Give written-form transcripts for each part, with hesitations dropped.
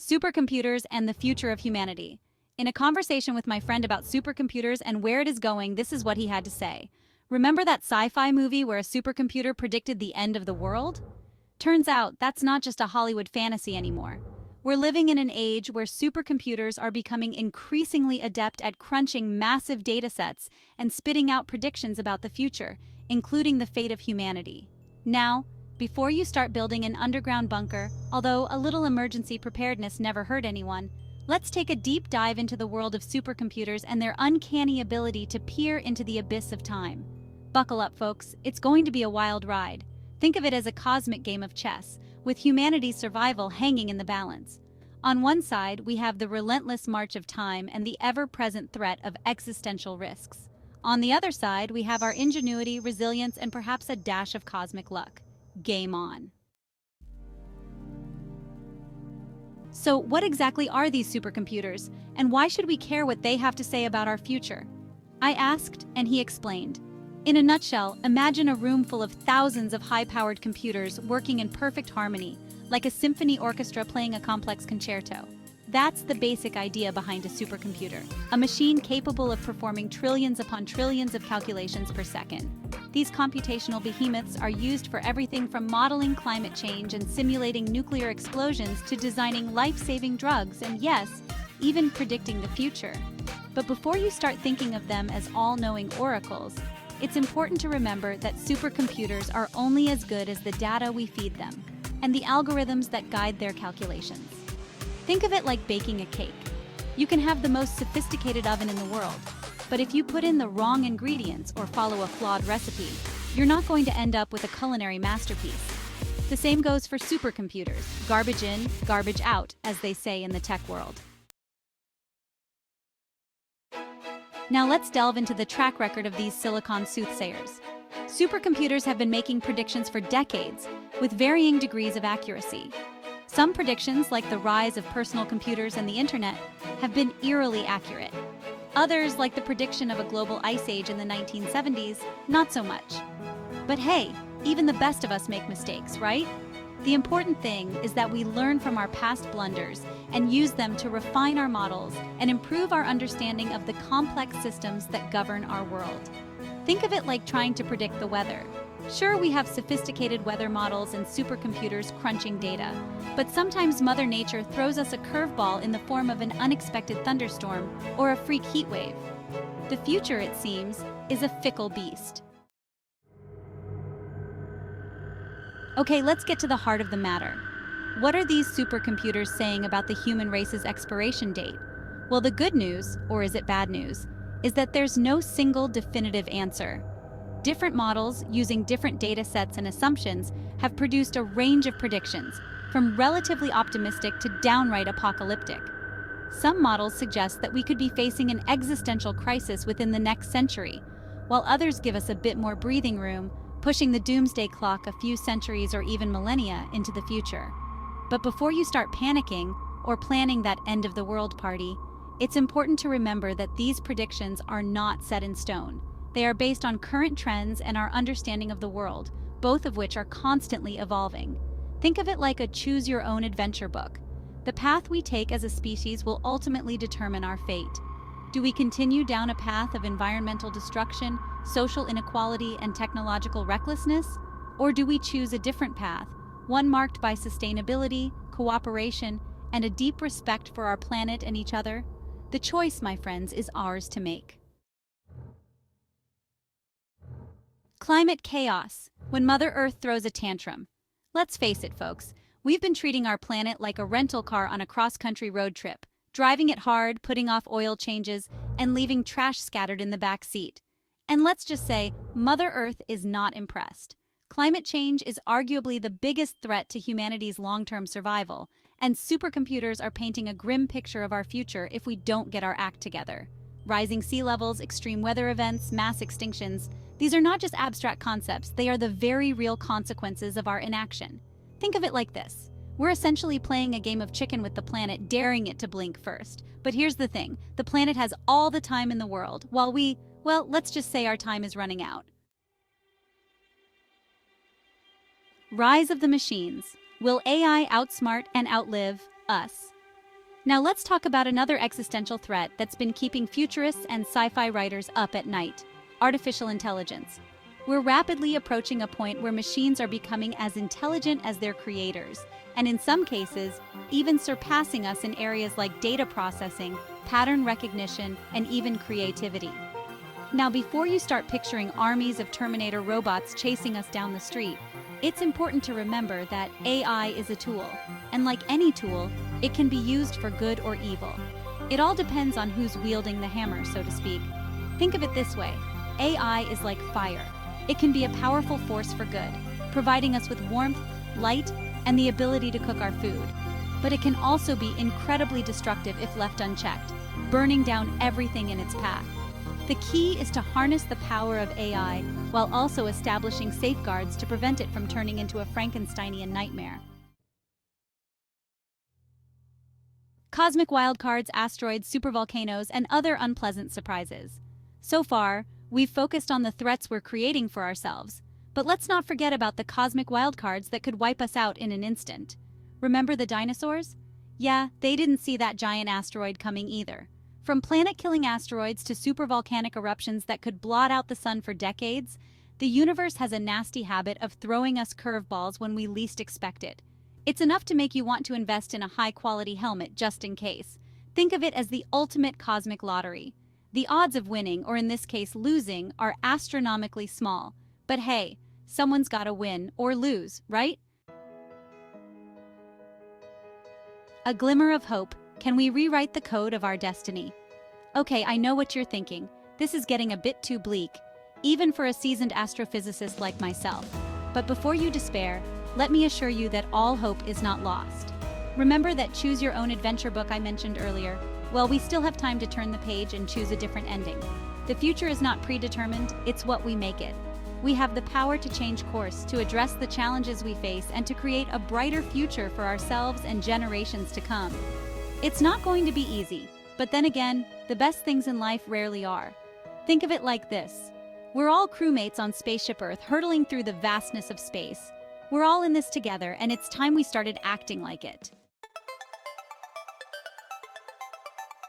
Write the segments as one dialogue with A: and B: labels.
A: Supercomputers and the future of humanity. In a conversation with my friend about supercomputers and where it is going, this is what he had to say. Remember that sci-fi movie where a supercomputer predicted the end of the world? Turns out that's not just a Hollywood fantasy anymore. We're living in an age where supercomputers are becoming increasingly adept at crunching massive datasets and spitting out predictions about the future, including the fate of humanity. Now, before you start building an underground bunker, although a little emergency preparedness never hurt anyone, let's take a deep dive into the world of supercomputers and their uncanny ability to peer into the abyss of time. Buckle up, folks. It's going to be a wild ride. Think of it as a cosmic game of chess, with humanity's survival hanging in the balance. On one side, we have the relentless march of time and the ever-present threat of existential risks. On the other side, we have our ingenuity, resilience, and perhaps a dash of cosmic luck. Game on. So, what exactly are these supercomputers, and why should we care what they have to say about our future? I asked, and he explained. In a nutshell, imagine a room full of thousands of high-powered computers working in perfect harmony, like a symphony orchestra playing a complex concerto. That's the basic idea behind a supercomputer, a machine capable of performing trillions upon trillions of calculations per second. These computational behemoths are used for everything from modeling climate change and simulating nuclear explosions to designing life-saving drugs and, yes, even predicting the future. But before you start thinking of them as all-knowing oracles, it's important to remember that supercomputers are only as good as the data we feed them and the algorithms that guide their calculations. Think of it like baking a cake. You can have the most sophisticated oven in the world, but if you put in the wrong ingredients or follow a flawed recipe, you're not going to end up with a culinary masterpiece. The same goes for supercomputers, garbage in, garbage out, as they say in the tech world. Now let's delve into the track record of these silicon soothsayers. Supercomputers have been making predictions for decades, with varying degrees of accuracy. Some predictions, like the rise of personal computers and the internet, have been eerily accurate. Others, like the prediction of a global ice age in the 1970s, not so much. But hey, even the best of us make mistakes, right? The important thing is that we learn from our past blunders and use them to refine our models and improve our understanding of the complex systems that govern our world. Think of it like trying to predict the weather. Sure, we have sophisticated weather models and supercomputers crunching data, but sometimes Mother Nature throws us a curveball in the form of an unexpected thunderstorm or a freak heat wave. The future, it seems, is a fickle beast. Okay, let's get to the heart of the matter. What are these supercomputers saying about the human race's expiration date? Well, the good news, or is it bad news, is that there's no single definitive answer. Different models, using different data sets and assumptions, have produced a range of predictions, from relatively optimistic to downright apocalyptic. Some models suggest that we could be facing an existential crisis within the next century, while others give us a bit more breathing room, pushing the doomsday clock a few centuries or even millennia into the future. But before you start panicking or planning that end-of-the-world party, it's important to remember that these predictions are not set in stone. They are based on current trends and our understanding of the world, both of which are constantly evolving. Think of it like a choose-your-own-adventure book. The path we take as a species will ultimately determine our fate. Do we continue down a path of environmental destruction, social inequality, and technological recklessness? Or do we choose a different path, one marked by sustainability, cooperation, and a deep respect for our planet and each other? The choice, my friends, is ours to make. Climate chaos, when Mother Earth throws a tantrum. Let's face it, folks, we've been treating our planet like a rental car on a cross-country road trip, driving it hard, putting off oil changes, and leaving trash scattered in the back seat. And let's just say, Mother Earth is not impressed. Climate change is arguably the biggest threat to humanity's long-term survival, and supercomputers are painting a grim picture of our future if we don't get our act together. Rising sea levels, extreme weather events, mass extinctions, these are not just abstract concepts, they are the very real consequences of our inaction. Think of it like this. We're essentially playing a game of chicken with the planet, daring it to blink first. But here's the thing, the planet has all the time in the world, while well, let's just say our time is running out. Rise of the machines. Will AI outsmart and outlive us? Now let's talk about another existential threat that's been keeping futurists and sci-fi writers up at night: artificial intelligence. We're rapidly approaching a point where machines are becoming as intelligent as their creators, and in some cases, even surpassing us in areas like data processing, pattern recognition, and even creativity. Now, before you start picturing armies of Terminator robots chasing us down the street, it's important to remember that AI is a tool, and like any tool, it can be used for good or evil. It all depends on who's wielding the hammer, so to speak. Think of it this way: AI is like fire. It can be a powerful force for good, providing us with warmth, light, and the ability to cook our food. But it can also be incredibly destructive if left unchecked, burning down everything in its path. The key is to harness the power of AI while also establishing safeguards to prevent it from turning into a Frankensteinian nightmare. Cosmic wildcards, asteroids, supervolcanoes, and other unpleasant surprises. So far, we've focused on the threats we're creating for ourselves, but let's not forget about the cosmic wildcards that could wipe us out in an instant. Remember the dinosaurs? Yeah, they didn't see that giant asteroid coming either. From planet-killing asteroids to supervolcanic eruptions that could blot out the sun for decades, the universe has a nasty habit of throwing us curveballs when we least expect it. It's enough to make you want to invest in a high-quality helmet just in case. Think of it as the ultimate cosmic lottery. The odds of winning, or in this case losing, are astronomically small. But hey, someone's gotta win or lose, right? A glimmer of hope. Can we rewrite the code of our destiny? Okay, I know what you're thinking. This is getting a bit too bleak, even for a seasoned astrophysicist like myself. But before you despair, let me assure you that all hope is not lost. Remember that choose your own adventure book I mentioned earlier? Well, we still have time to turn the page and choose a different ending. The future is not predetermined, it's what we make it. We have the power to change course, to address the challenges we face, and to create a brighter future for ourselves and generations to come. It's not going to be easy, but then again, the best things in life rarely are. Think of it like this: we're all crewmates on Spaceship Earth, hurtling through the vastness of space. We're all in this together, and it's time we started acting like it.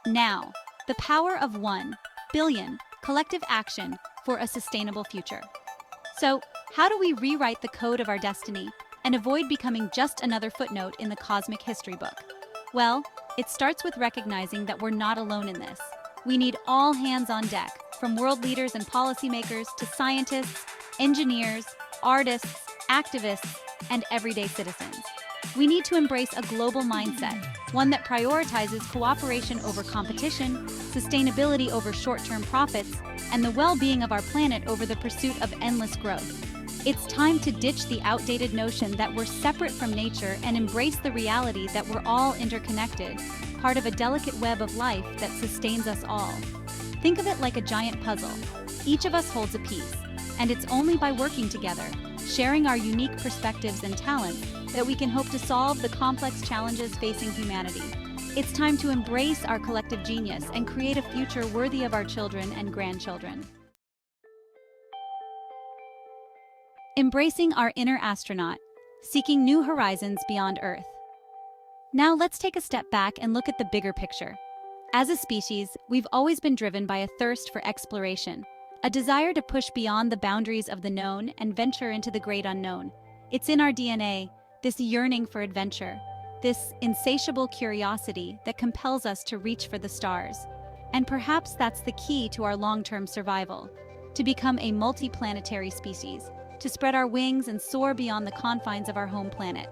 A: Now, the power of 1 billion collective action for a sustainable future. So, how do we rewrite the code of our destiny and avoid becoming just another footnote in the cosmic history book? Well, it starts with recognizing that we're not alone in this. We need all hands on deck, from world leaders and policymakers to scientists, engineers, artists, activists, and everyday citizens. We need to embrace a global mindset, one that prioritizes cooperation over competition, sustainability over short-term profits, and the well-being of our planet over the pursuit of endless growth. It's time to ditch the outdated notion that we're separate from nature and embrace the reality that we're all interconnected, part of a delicate web of life that sustains us all. Think of it like a giant puzzle. Each of us holds a piece, and it's only by working together, sharing our unique perspectives and talents, that we can hope to solve the complex challenges facing humanity. It's time to embrace our collective genius and create a future worthy of our children and grandchildren. Embracing our inner astronaut, seeking new horizons beyond Earth. Now let's take a step back and look at the bigger picture. As a species, we've always been driven by a thirst for exploration, a desire to push beyond the boundaries of the known and venture into the great unknown. It's in our DNA, this yearning for adventure, this insatiable curiosity that compels us to reach for the stars. And perhaps that's the key to our long-term survival, to become a multi-planetary species, to spread our wings and soar beyond the confines of our home planet.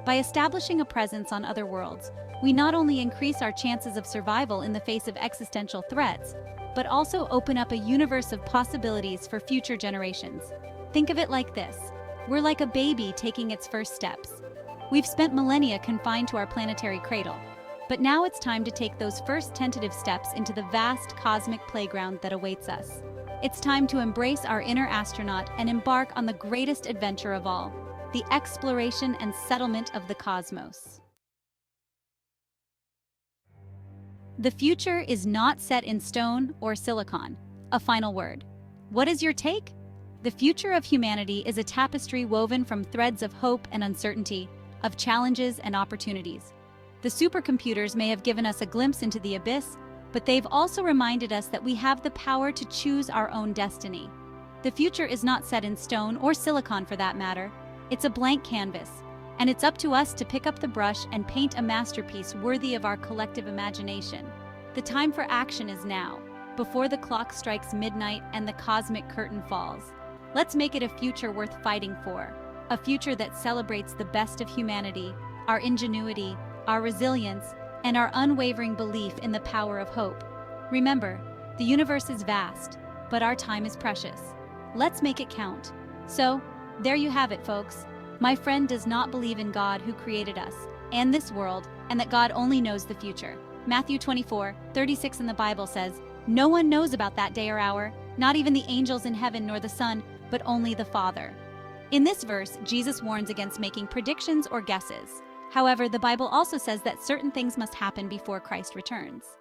A: By establishing a presence on other worlds, we not only increase our chances of survival in the face of existential threats, but also open up a universe of possibilities for future generations. Think of it like this: we're like a baby taking its first steps. We've spent millennia confined to our planetary cradle, but now it's time to take those first tentative steps into the vast cosmic playground that awaits us. It's time to embrace our inner astronaut and embark on the greatest adventure of all, the exploration and settlement of the cosmos. The future is not set in stone or silicon. A final word. What is your take? The future of humanity is a tapestry woven from threads of hope and uncertainty, of challenges and opportunities. The supercomputers may have given us a glimpse into the abyss, but they've also reminded us that we have the power to choose our own destiny. The future is not set in stone, or silicon for that matter. It's a blank canvas, and it's up to us to pick up the brush and paint a masterpiece worthy of our collective imagination. The time for action is now, before the clock strikes midnight and the cosmic curtain falls. Let's make it a future worth fighting for, a future that celebrates the best of humanity, our ingenuity, our resilience, and our unwavering belief in the power of hope. Remember, the universe is vast, but our time is precious. Let's make it count. So, there you have it, folks. My friend does not believe in God who created us and this world, and that God only knows the future. Matthew 24:36 in the Bible says, "No one knows about that day or hour, not even the angels in heaven nor the Son, but only the Father." In this verse, Jesus warns against making predictions or guesses. However, the Bible also says that certain things must happen before Christ returns.